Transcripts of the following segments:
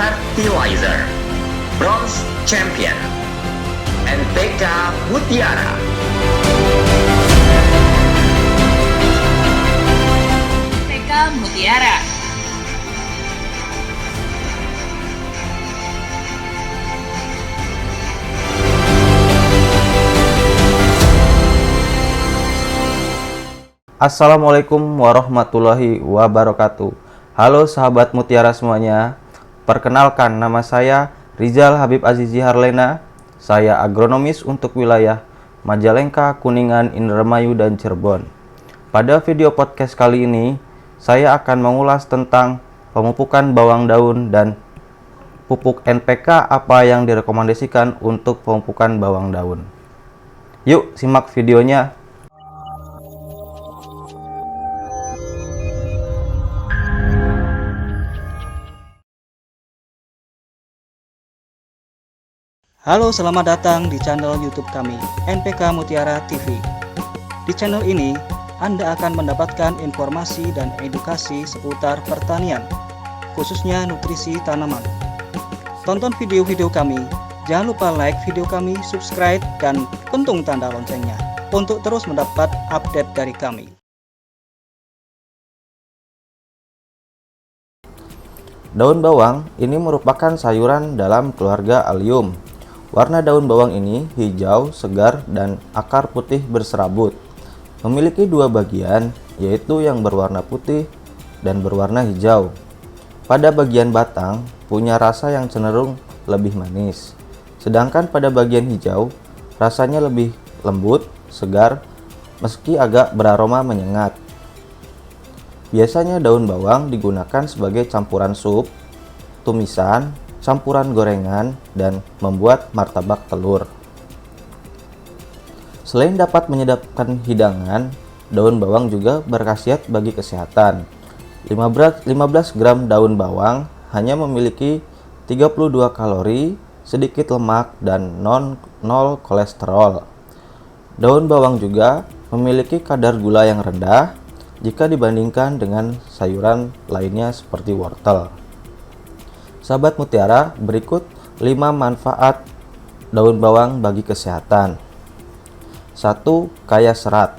Fertilizer, Bronze Champion, NPK Mutiara. NPK Mutiara. Assalamualaikum warahmatullahi wabarakatuh. Halo sahabat Mutiara semuanya. Perkenalkan, nama saya Rizal Habib Azizi Harlena. Saya agronomis untuk wilayah Majalengka, Kuningan, Indramayu, dan Cirebon. Pada video podcast kali ini, saya akan mengulas tentang pemupukan bawang daun dan pupuk NPK apa yang direkomendasikan untuk pemupukan bawang daun. Yuk simak videonya. Halo, selamat datang di channel YouTube kami, NPK Mutiara TV. Di channel ini, Anda akan mendapatkan informasi dan edukasi seputar pertanian, khususnya nutrisi tanaman. Tonton video-video kami, jangan lupa like video kami, subscribe, dan pentung tanda loncengnya untuk terus mendapat update dari kami. Daun bawang ini merupakan sayuran dalam keluarga Allium. Warna daun bawang ini hijau, segar, dan akar putih berserabut. Memiliki dua bagian, yaitu yang berwarna putih dan berwarna hijau. Pada bagian batang, punya rasa yang cenderung lebih manis. Sedangkan pada bagian hijau, rasanya lebih lembut, segar, meski agak beraroma menyengat. Biasanya daun bawang digunakan sebagai campuran sup, tumisan, campuran gorengan, dan membuat martabak telur. Selain dapat menyedapkan hidangan, daun bawang juga berkhasiat bagi kesehatan. 15 gram daun bawang hanya memiliki 32 kalori, sedikit lemak, dan nol kolesterol. Daun bawang juga memiliki kadar gula yang rendah jika dibandingkan dengan sayuran lainnya seperti wortel. Sahabat Mutiara, berikut 5 manfaat daun bawang bagi kesehatan. 1. Kaya serat.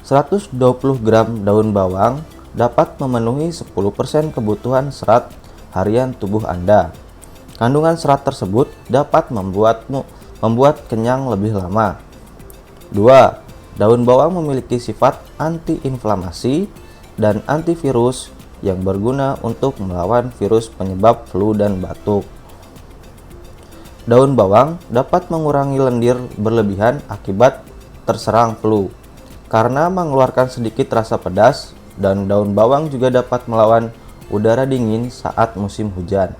120 gram daun bawang dapat memenuhi 10% kebutuhan serat harian tubuh Anda. Kandungan serat tersebut dapat membuat kenyang lebih lama. 2. Daun bawang memiliki sifat antiinflamasi dan antivirus yang berguna untuk melawan virus penyebab flu dan batuk. Daun bawang dapat mengurangi lendir berlebihan akibat terserang flu karena mengeluarkan sedikit rasa pedas, dan daun bawang juga dapat melawan udara dingin saat musim hujan.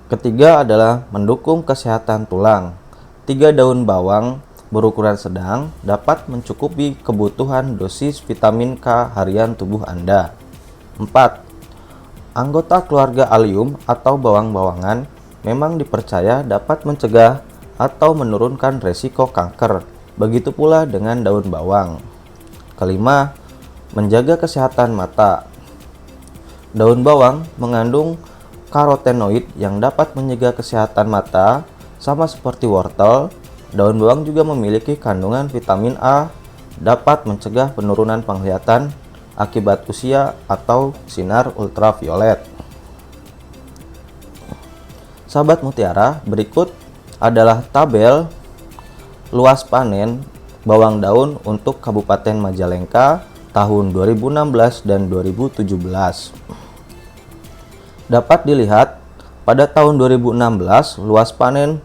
Ketiga adalah mendukung kesehatan tulang. 3 daun bawang berukuran sedang dapat mencukupi kebutuhan dosis vitamin K harian tubuh Anda. 4. Anggota keluarga Allium atau bawang-bawangan memang dipercaya dapat mencegah atau menurunkan resiko kanker. Begitu pula dengan daun bawang. Kelima, menjaga kesehatan mata. Daun bawang mengandung karotenoid yang dapat menjaga kesehatan mata. Sama seperti wortel, daun bawang juga memiliki kandungan vitamin A, dapat mencegah penurunan penglihatan akibat usia atau sinar ultraviolet. Sahabat Mutiara, berikut adalah tabel luas panen bawang daun untuk Kabupaten Majalengka tahun 2016 dan 2017. Dapat dilihat, pada tahun 2016 luas panen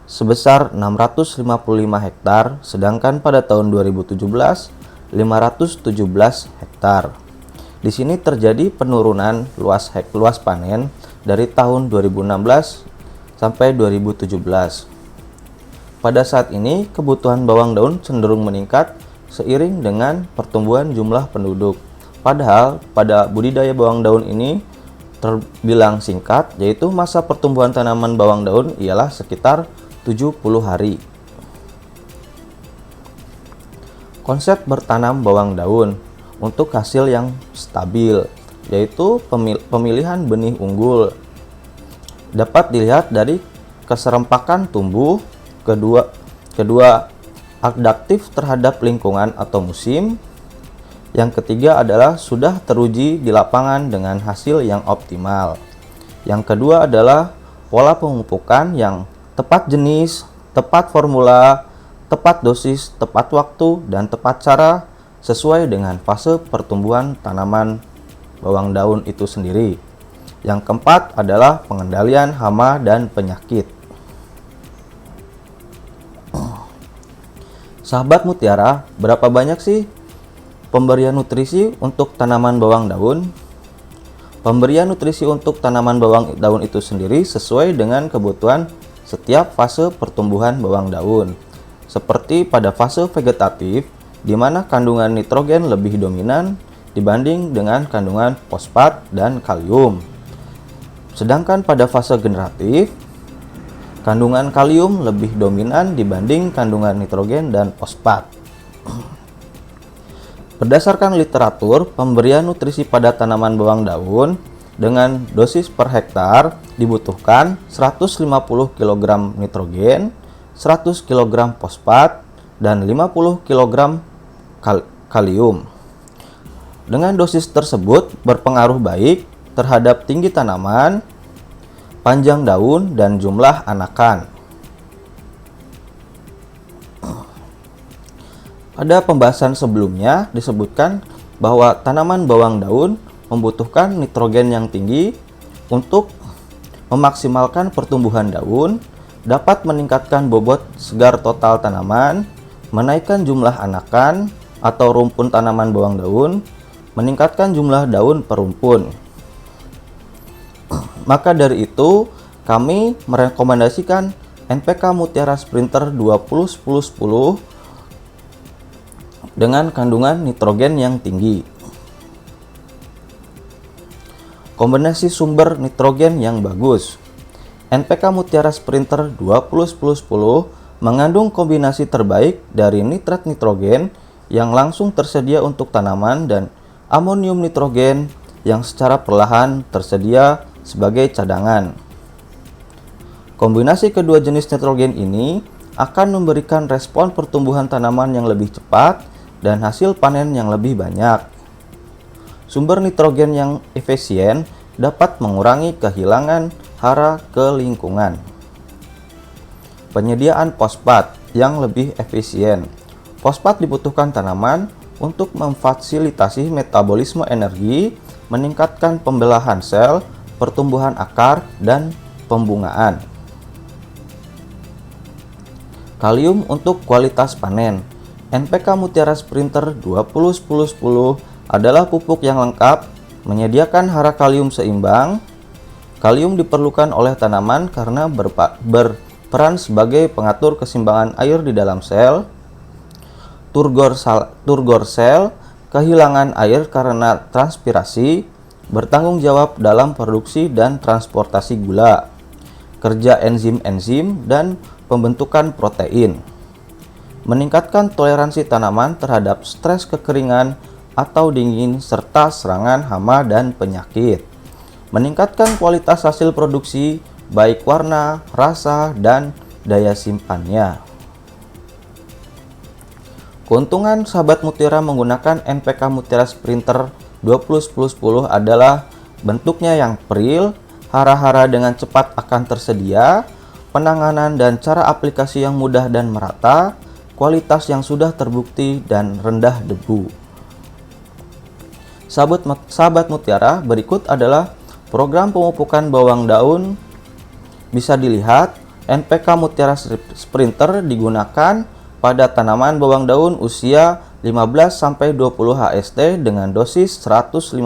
sebesar 655 hektar, sedangkan pada tahun 2017 517 hektar. Di sini terjadi penurunan luas panen dari tahun 2016 sampai 2017. Pada saat ini kebutuhan bawang daun cenderung meningkat seiring dengan pertumbuhan jumlah penduduk. Padahal pada budidaya bawang daun ini terbilang singkat, yaitu masa pertumbuhan tanaman bawang daun ialah sekitar 70 hari. Konsep bertanam bawang daun untuk hasil yang stabil. yaitu pemilihan benih unggul. Dapat dilihat dari keserempakan tumbuh, kedua adaptif terhadap lingkungan atau musim. Yang ketiga adalah sudah teruji di lapangan dengan hasil yang optimal. Yang kedua adalah pola pemupukan yang tepat jenis, tepat formula, tepat dosis, tepat waktu, dan tepat cara sesuai dengan fase pertumbuhan tanaman bawang daun itu sendiri. Yang keempat adalah pengendalian hama dan penyakit. Sahabat Mutiara, berapa banyak sih pemberian nutrisi untuk tanaman bawang daun? Pemberian nutrisi untuk tanaman bawang daun itu sendiri sesuai dengan kebutuhan setiap fase pertumbuhan bawang daun. Seperti pada fase vegetatif, di mana kandungan nitrogen lebih dominan dibanding dengan kandungan fosfat dan kalium. Sedangkan pada fase generatif, kandungan kalium lebih dominan dibanding kandungan nitrogen dan fosfat. Berdasarkan literatur, pemberian nutrisi pada tanaman bawang daun dengan dosis per hektar dibutuhkan 150 kg nitrogen, 100 kg fosfat, dan 50 kg kalium. Dengan dosis tersebut berpengaruh baik terhadap tinggi tanaman, panjang daun, dan jumlah anakan. Pada pembahasan sebelumnya disebutkan bahwa tanaman bawang daun membutuhkan nitrogen yang tinggi untuk memaksimalkan pertumbuhan daun, dapat meningkatkan bobot segar total tanaman, menaikkan jumlah anakan atau rumpun tanaman bawang daun, meningkatkan jumlah daun per rumpun. Maka dari itu, kami merekomendasikan NPK Mutiara Sprinter 20-10-10 dengan kandungan nitrogen yang tinggi. Kombinasi sumber nitrogen yang bagus. NPK Mutiara Sprinter 20-10-10 mengandung kombinasi terbaik dari nitrat nitrogen yang langsung tersedia untuk tanaman dan amonium nitrogen yang secara perlahan tersedia sebagai cadangan. Kombinasi kedua jenis nitrogen ini akan memberikan respon pertumbuhan tanaman yang lebih cepat dan hasil panen yang lebih banyak. Sumber nitrogen yang efisien dapat mengurangi kehilangan hara ke lingkungan. Penyediaan fosfat yang lebih efisien. Fosfat dibutuhkan tanaman untuk memfasilitasi metabolisme energi, meningkatkan pembelahan sel, pertumbuhan akar, dan pembungaan. Kalium untuk kualitas panen. NPK Mutiara Sprinter 20-10-10 adalah pupuk yang lengkap, menyediakan hara kalium seimbang. Kalium diperlukan oleh tanaman karena berperan sebagai pengatur keseimbangan air di dalam sel. Turgor sel, kehilangan air karena transpirasi, bertanggung jawab dalam produksi dan transportasi gula, kerja enzim-enzim, dan pembentukan protein. Meningkatkan toleransi tanaman terhadap stres kekeringan atau dingin serta serangan hama dan penyakit. Meningkatkan kualitas hasil produksi baik warna, rasa, dan daya simpannya. Keuntungan sahabat Mutiara menggunakan NPK Mutiara Sprinter 20-10-10 adalah bentuknya yang peril, hara-hara dengan cepat akan tersedia, penanganan dan cara aplikasi yang mudah dan merata, kualitas yang sudah terbukti, dan rendah debu. Sahabat Mutiara, berikut adalah program pemupukan bawang daun. Bisa dilihat, NPK Mutiara Sprinter digunakan pada tanaman bawang daun usia 15-20 HST dengan dosis 150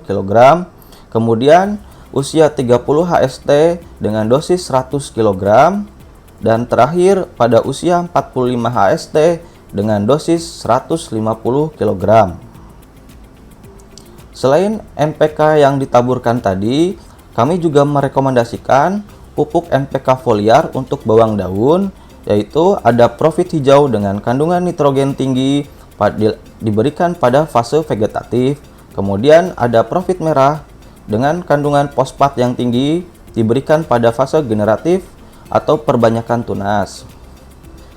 kg, kemudian usia 30 HST dengan dosis 100 kg, dan terakhir pada usia 45 HST dengan dosis 150 kg. Selain NPK yang ditaburkan tadi, kami juga merekomendasikan pupuk NPK foliar untuk bawang daun, yaitu ada profit hijau dengan kandungan nitrogen tinggi diberikan pada fase vegetatif, Kemudian ada profit merah dengan kandungan fosfat yang tinggi, diberikan pada fase generatif atau perbanyakan tunas.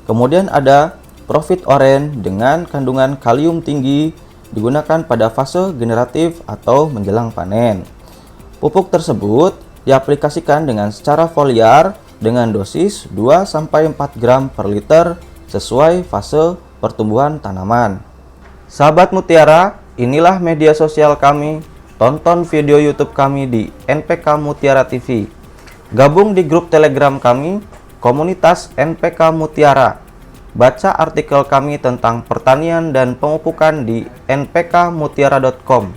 Kemudian ada profit orange dengan kandungan kalium tinggi, digunakan pada fase generatif atau menjelang panen. Pupuk tersebut diaplikasikan dengan secara foliar dengan dosis 2-4 gram per liter sesuai fase pertumbuhan tanaman. Sahabat Mutiara, inilah media sosial kami. Tonton video YouTube kami di NPK Mutiara TV. Gabung di grup Telegram kami, komunitas NPK Mutiara. Baca artikel kami tentang pertanian dan pemupukan di npkmutiara.com.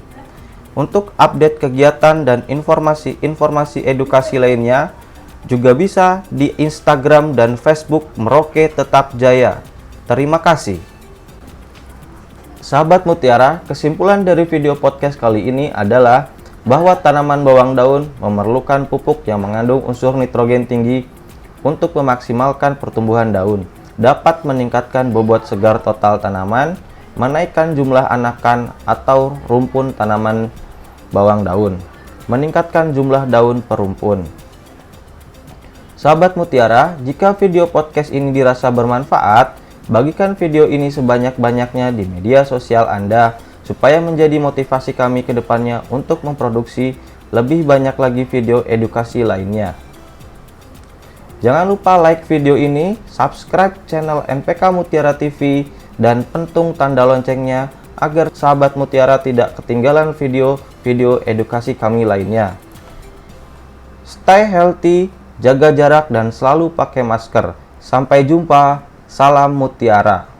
Untuk update kegiatan dan informasi edukasi lainnya, juga bisa di Instagram dan Facebook Merauke Tetap Jaya. Terima kasih. Sahabat Mutiara, kesimpulan dari video podcast kali ini adalah bahwa tanaman bawang daun memerlukan pupuk yang mengandung unsur nitrogen tinggi untuk memaksimalkan pertumbuhan daun, dapat meningkatkan bobot segar total tanaman, menaikkan jumlah anakan atau rumpun tanaman bawang daun, meningkatkan jumlah daun per rumpun. Sahabat Mutiara, jika video podcast ini dirasa bermanfaat, bagikan video ini sebanyak-banyaknya di media sosial Anda supaya menjadi motivasi kami ke depannya untuk memproduksi lebih banyak lagi video edukasi lainnya. Jangan lupa like video ini, subscribe channel NPK Mutiara TV, dan pentung tanda loncengnya agar sahabat Mutiara tidak ketinggalan video-video edukasi kami lainnya. Stay healthy, jaga jarak dan selalu pakai masker. Sampai jumpa. Salam Mutiara.